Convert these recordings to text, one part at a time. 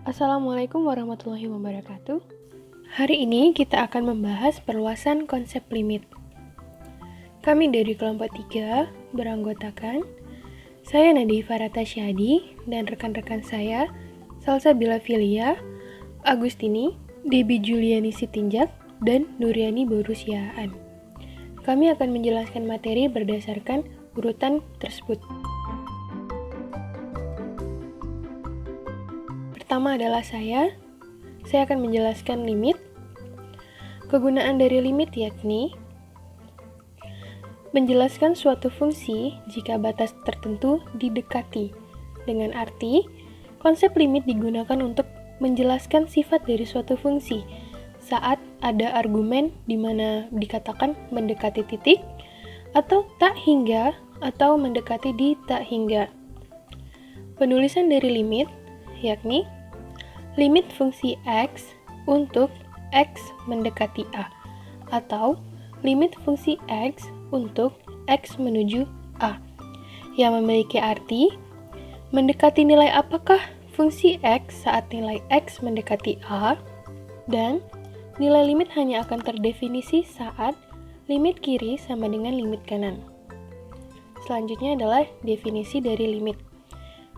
Assalamualaikum warahmatullahi wabarakatuh. Hari ini kita akan membahas perluasan konsep limit. Kami dari kelompok 3 beranggotakan saya Nadi Farata Syadi dan rekan-rekan saya Salsabila Filia, Agustini, Debbie Juliani Sitinjak, dan Nuriani Borusiaan. Kami akan menjelaskan materi berdasarkan urutan tersebut. Pertama adalah saya akan menjelaskan limit. Kegunaan dari limit yakni menjelaskan suatu fungsi jika batas tertentu didekati. Dengan arti, konsep limit digunakan untuk menjelaskan sifat dari suatu fungsi saat ada argumen di mana dikatakan mendekati titik atau tak hingga atau mendekati di tak hingga. Penulisan dari limit yakni limit fungsi X untuk X mendekati A, atau limit fungsi X untuk X menuju A, yang memiliki arti mendekati nilai apakah fungsi X saat nilai X mendekati A, dan nilai limit hanya akan terdefinisi saat limit kiri sama dengan limit kanan. Selanjutnya adalah definisi dari limit.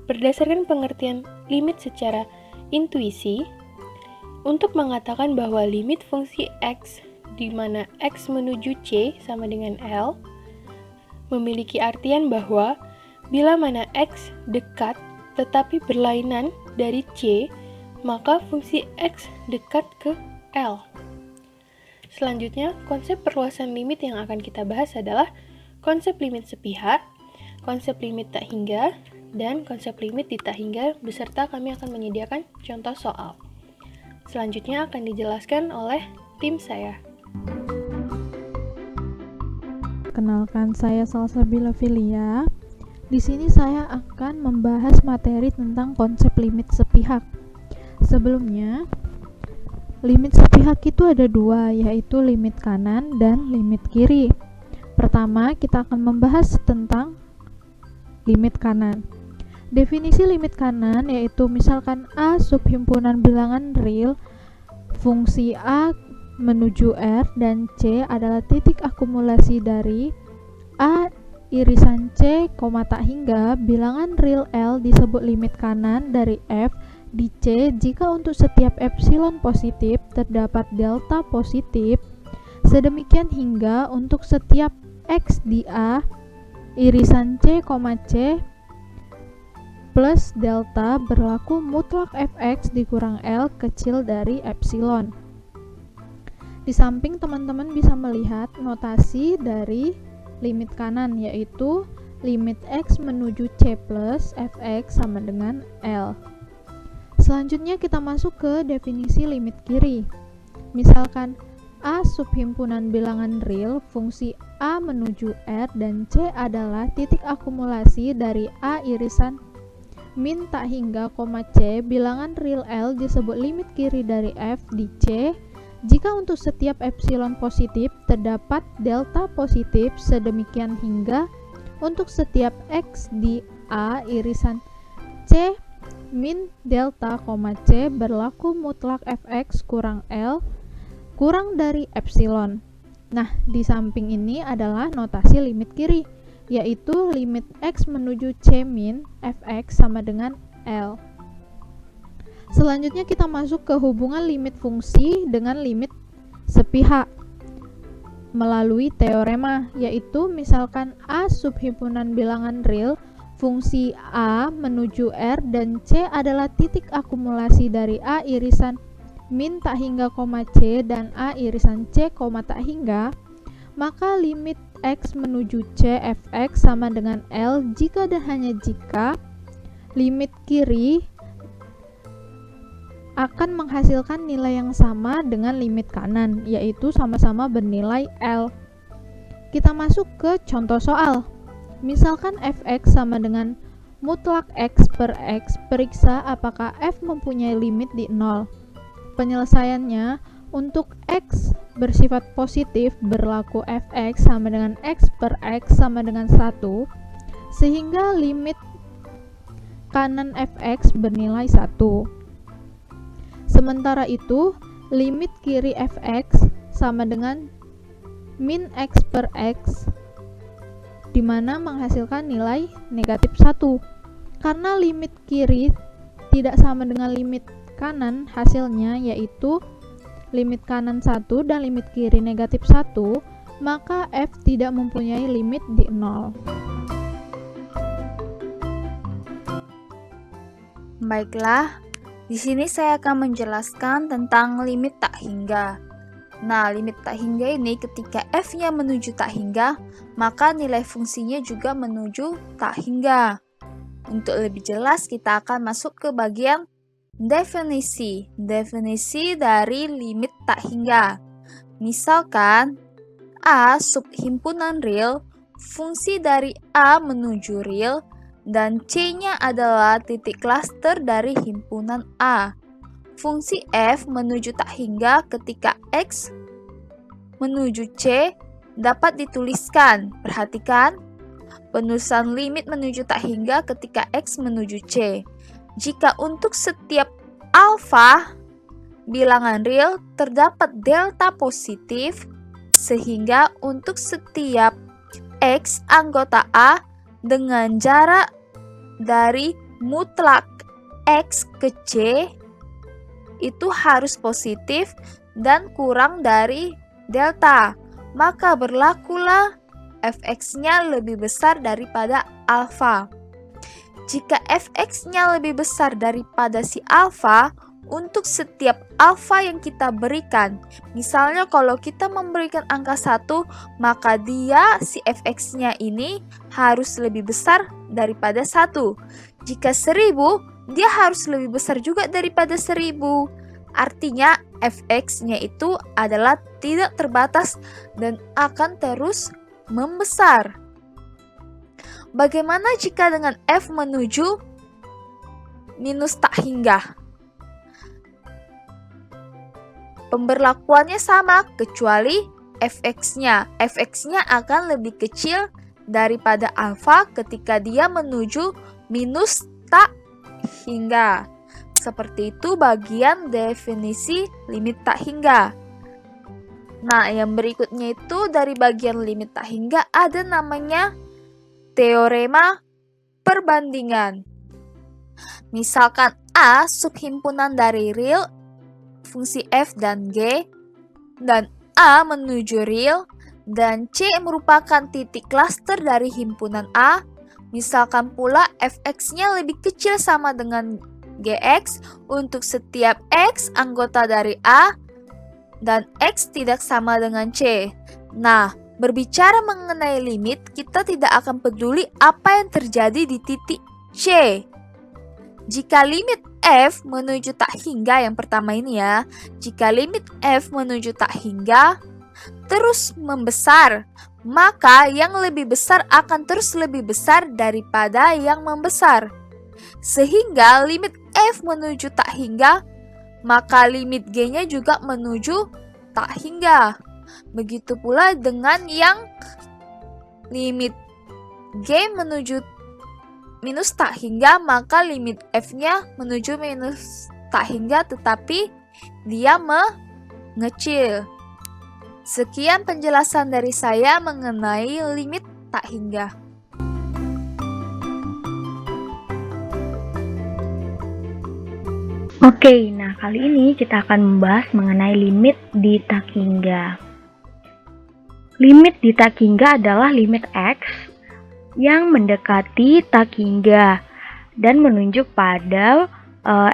Berdasarkan pengertian limit secara intuisi, untuk mengatakan bahwa limit fungsi X di mana X menuju C sama dengan L memiliki artian bahwa bila mana X dekat tetapi berlainan dari C, maka fungsi X dekat ke L. Selanjutnya, konsep perluasan limit yang akan kita bahas adalah konsep limit sepihak, konsep limit tak hingga, dan konsep limit di tak hingga, beserta kami akan menyediakan contoh soal. Selanjutnya akan dijelaskan oleh tim saya. Kenalkan, saya Salsabila Filia. Di sini saya akan membahas materi tentang konsep limit sepihak. Sebelumnya, limit sepihak itu ada dua, yaitu limit kanan dan limit kiri. Pertama, kita akan membahas tentang limit kanan. Definisi limit kanan yaitu misalkan A subhimpunan bilangan real fungsi A menuju R dan C adalah titik akumulasi dari A irisan C, tak hingga bilangan real L disebut limit kanan dari F di C jika untuk setiap epsilon positif terdapat delta positif, sedemikian hingga untuk setiap X di A irisan C, C plus delta berlaku mutlak fx dikurang L kecil dari epsilon. Di samping teman-teman bisa melihat notasi dari limit kanan, yaitu limit x menuju C plus fx sama dengan L. Selanjutnya kita masuk ke definisi limit kiri. Misalkan A subhimpunan bilangan real fungsi A menuju R dan C adalah titik akumulasi dari A irisan min tak hingga, C bilangan real L disebut limit kiri dari F di C jika untuk setiap epsilon positif terdapat delta positif, sedemikian hingga untuk setiap X di A irisan C min delta, C berlaku mutlak fx kurang L kurang dari epsilon. Nah, di samping ini adalah notasi limit kiri, yaitu limit x menuju C min fx sama dengan L. Selanjutnya kita masuk ke hubungan limit fungsi dengan limit sepihak melalui teorema, yaitu misalkan A subhimpunan bilangan real fungsi A menuju R dan C adalah titik akumulasi dari A irisan min tak hingga, C dan A irisan C, tak hingga, maka limit x menuju C fx sama dengan L jika dan hanya jika limit kiri akan menghasilkan nilai yang sama dengan limit kanan, yaitu sama-sama bernilai L. Kita masuk ke contoh soal. Misalkan fx sama dengan mutlak x per x, periksa apakah f mempunyai limit di 0. Penyelesaiannya, untuk x bersifat positif berlaku fx sama dengan x per x sama dengan 1, sehingga limit kanan fx bernilai 1. Sementara itu, limit kiri fx sama dengan min x per x, di mana menghasilkan nilai negatif 1. Karena limit kiri tidak sama dengan limit kanan, hasilnya yaitu limit kanan 1 dan limit kiri negatif 1, maka f tidak mempunyai limit di 0. Baiklah, di sini saya akan menjelaskan tentang limit tak hingga. Nah, limit tak hingga ini ketika f-nya menuju tak hingga, maka nilai fungsinya juga menuju tak hingga. Untuk lebih jelas, kita akan masuk ke bagian definisi. Definisi dari limit tak hingga. Misalkan, A subhimpunan real, fungsi dari A menuju real, dan C-nya adalah titik klaster dari himpunan A. Fungsi f menuju tak hingga ketika x menuju C dapat dituliskan. Perhatikan, penulisan limit menuju tak hingga ketika x menuju C. Jika untuk setiap alfa bilangan real terdapat delta positif, sehingga untuk setiap x anggota A dengan jarak dari mutlak x ke C itu harus positif dan kurang dari delta, maka berlakulah fx-nya lebih besar daripada alfa. Jika fx-nya lebih besar daripada si alfa, untuk setiap alfa yang kita berikan, misalnya kalau kita memberikan angka 1, maka dia si fx-nya ini harus lebih besar daripada 1. Jika 1000, dia harus lebih besar juga daripada 1000. Artinya fx-nya itu adalah tidak terbatas dan akan terus membesar. Bagaimana jika dengan f menuju minus tak hingga? Pemberlakuannya sama, kecuali fx-nya. Fx-nya akan lebih kecil daripada alfa ketika dia menuju minus tak hingga. Seperti itu bagian definisi limit tak hingga. Nah, yang berikutnya itu dari bagian limit tak hingga ada namanya teorema perbandingan. Misalkan A subhimpunan dari real fungsi f dan g, dan A menuju real, dan C merupakan titik klaster dari himpunan A. Misalkan pula fx-nya lebih kecil sama dengan gx untuk setiap x anggota dari A, dan x tidak sama dengan C. Nah, berbicara mengenai limit, kita tidak akan peduli apa yang terjadi di titik C. Jika limit f menuju tak hingga, yang pertama ini ya, jika limit f menuju tak hingga terus membesar, maka yang lebih besar akan terus lebih besar daripada yang membesar. Sehingga limit f menuju tak hingga, maka limit g-nya juga menuju tak hingga. Begitu pula dengan yang limit g menuju minus tak hingga, maka limit f-nya menuju minus tak hingga, tetapi dia mengecil. Sekian penjelasan dari saya mengenai limit tak hingga. Oke, nah kali ini kita akan membahas mengenai limit di tak hingga. Limit di tak hingga adalah limit x yang mendekati tak hingga dan menunjuk pada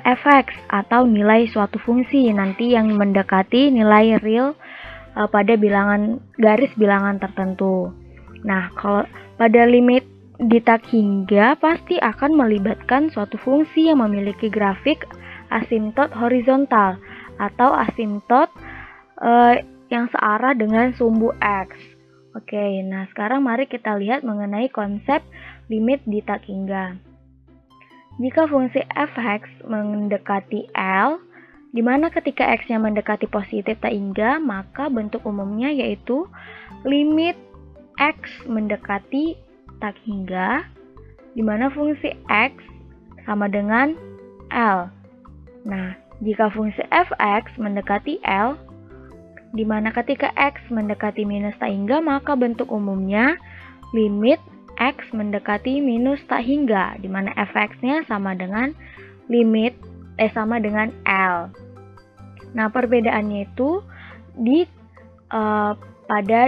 fx atau nilai suatu fungsi nanti yang mendekati nilai real pada bilangan garis bilangan tertentu. Nah, kalau pada limit di tak hingga pasti akan melibatkan suatu fungsi yang memiliki grafik asimtot horizontal atau asimtot yang searah dengan sumbu x. Oke, nah sekarang mari kita lihat mengenai konsep limit di tak hingga. Jika fungsi fx mendekati L, di mana ketika x-nya mendekati positif tak hingga, maka bentuk umumnya yaitu limit x mendekati tak hingga, di mana fungsi x sama dengan L. Nah, jika fungsi f(x) mendekati L, di mana ketika x mendekati minus tak hingga, maka bentuk umumnya limit x mendekati minus tak hingga, di mana f(x)-nya sama dengan sama dengan L. Nah, perbedaannya itu pada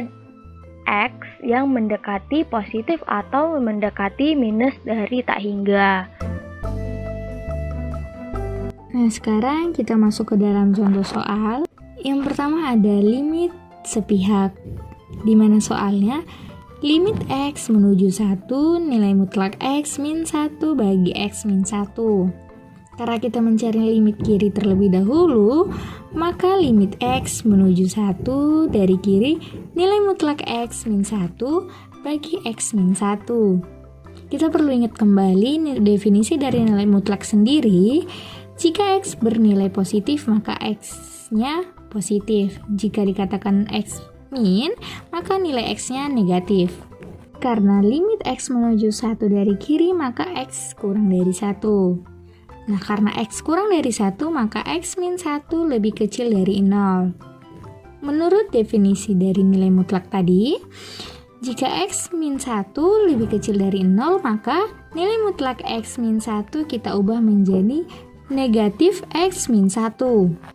x yang mendekati positif atau mendekati minus dari tak hingga. Nah, sekarang kita masuk ke dalam contoh soal. Yang pertama ada limit sepihak, di mana soalnya limit x menuju 1 nilai mutlak x min 1 bagi x min 1. Karena kita mencari limit kiri terlebih dahulu, maka limit x menuju 1 dari kiri nilai mutlak x min 1 bagi x min 1. Kita perlu ingat kembali definisi dari nilai mutlak sendiri. Jika x bernilai positif, maka x-nya positif. Jika dikatakan x min, maka nilai x-nya negatif. Karena limit x menuju 1 dari kiri, maka x kurang dari 1. Nah, karena x kurang dari 1, maka x min 1 lebih kecil dari 0. Menurut definisi dari nilai mutlak tadi, jika x min 1 lebih kecil dari 0, maka nilai mutlak x min 1 kita ubah menjadi negatif x min 1.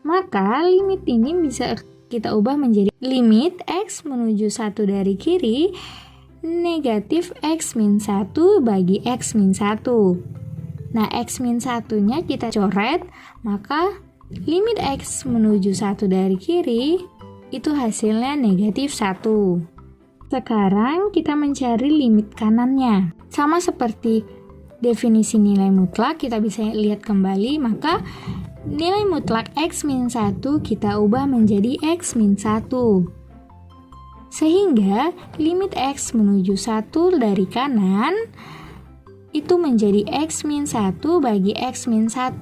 Maka limit ini bisa kita ubah menjadi limit x menuju 1 dari kiri negatif x min 1 bagi x min 1. Nah, x min 1-nya kita coret, maka limit x menuju 1 dari kiri itu hasilnya negatif 1. Sekarang kita mencari limit kanannya. Sama seperti definisi nilai mutlak, kita bisa lihat kembali, maka nilai mutlak x min 1 kita ubah menjadi x min 1. Sehingga limit x menuju 1 dari kanan itu menjadi x min 1 bagi x min 1.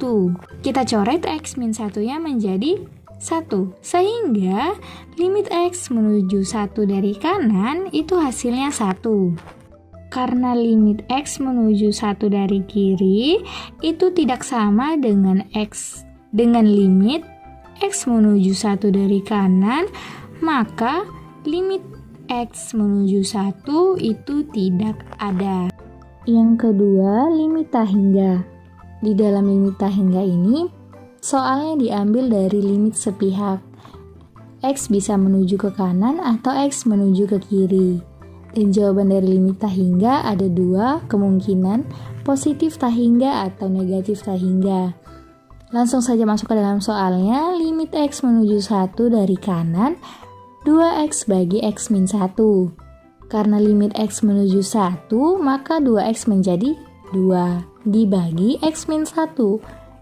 Kita coret x min 1-nya menjadi 1. Sehingga limit x menuju 1 dari kanan itu hasilnya 1. Karena limit x menuju 1 dari kiri itu tidak sama dengan limit x menuju 1 dari kanan, maka limit x menuju 1 itu tidak ada. Yang kedua, limit tak hingga. Di dalam limit tak hingga ini, soalnya diambil dari limit sepihak. X bisa menuju ke kanan atau x menuju ke kiri. Dan jawaban dari limit tak hingga ada 2 kemungkinan, positif tak hingga atau negatif tak hingga. Langsung saja masuk ke dalam soalnya. Limit x menuju 1 dari kanan 2x bagi x min 1. Karena limit x menuju 1, maka 2x menjadi 2 dibagi x min 1.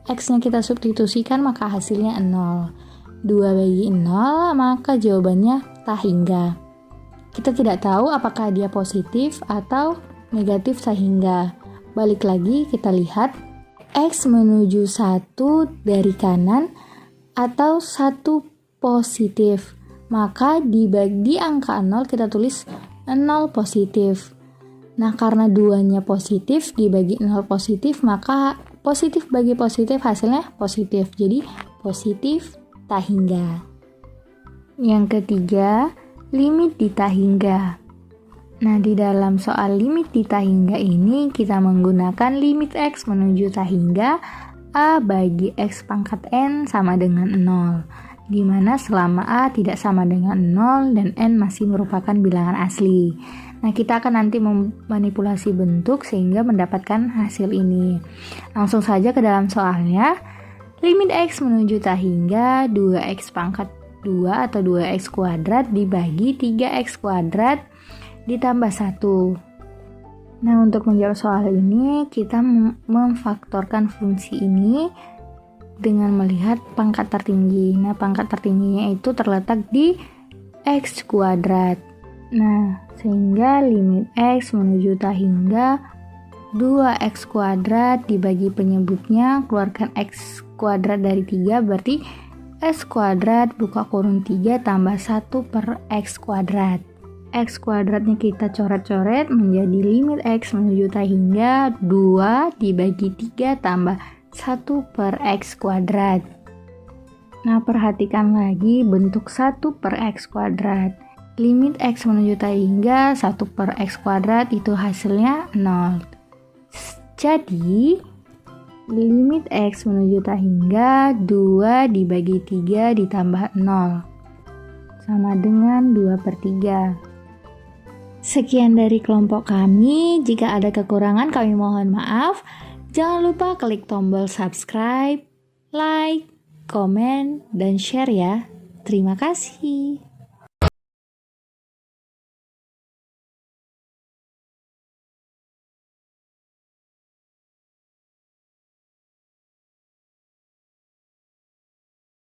X-nya kita substitusikan, maka hasilnya 0. 2 bagi 0, maka jawabannya tak hingga. Kita tidak tahu apakah dia positif atau negatif tak hingga. Balik lagi kita lihat x menuju 1 dari kanan atau 1 positif. Maka di angka 0 kita tulis 0 positif. Nah, karena 2-nya positif dibagi 0 positif, maka positif bagi positif hasilnya positif. Jadi positif tak hingga. Yang ketiga, limit di tak hingga. Nah, di dalam soal limit di tak hingga ini kita menggunakan limit x menuju tak hingga a bagi x pangkat n sama dengan 0, di mana selama a tidak sama dengan 0 dan n masih merupakan bilangan asli. Nah, kita akan nanti memanipulasi bentuk sehingga mendapatkan hasil ini. Langsung saja ke dalam soalnya. Limit x menuju tak hingga 2x pangkat 2 atau 2x kuadrat dibagi 3x kuadrat ditambah 1. Nah, untuk menjawab soal ini kita memfaktorkan fungsi ini dengan melihat pangkat tertinggi. Nah, pangkat tertingginya itu terletak di x kuadrat. Nah, sehingga limit x menuju tak hingga 2x kuadrat dibagi penyebutnya, keluarkan x kuadrat dari 3, berarti x kuadrat buka kurung 3 tambah 1 per x kuadrat. X kuadratnya kita coret-coret menjadi limit X menuju tak hingga 2 dibagi 3 tambah 1 per X kuadrat. Nah, perhatikan lagi bentuk 1 per X kuadrat. Limit X menuju tak hingga 1 per X kuadrat itu hasilnya 0. Jadi, limit X menuju tak hingga 2 dibagi 3 ditambah 0 sama dengan 2 per 3. Sekian dari kelompok kami. Jika ada kekurangan kami mohon maaf. Jangan lupa klik tombol subscribe, like, komen, dan share ya. Terima kasih.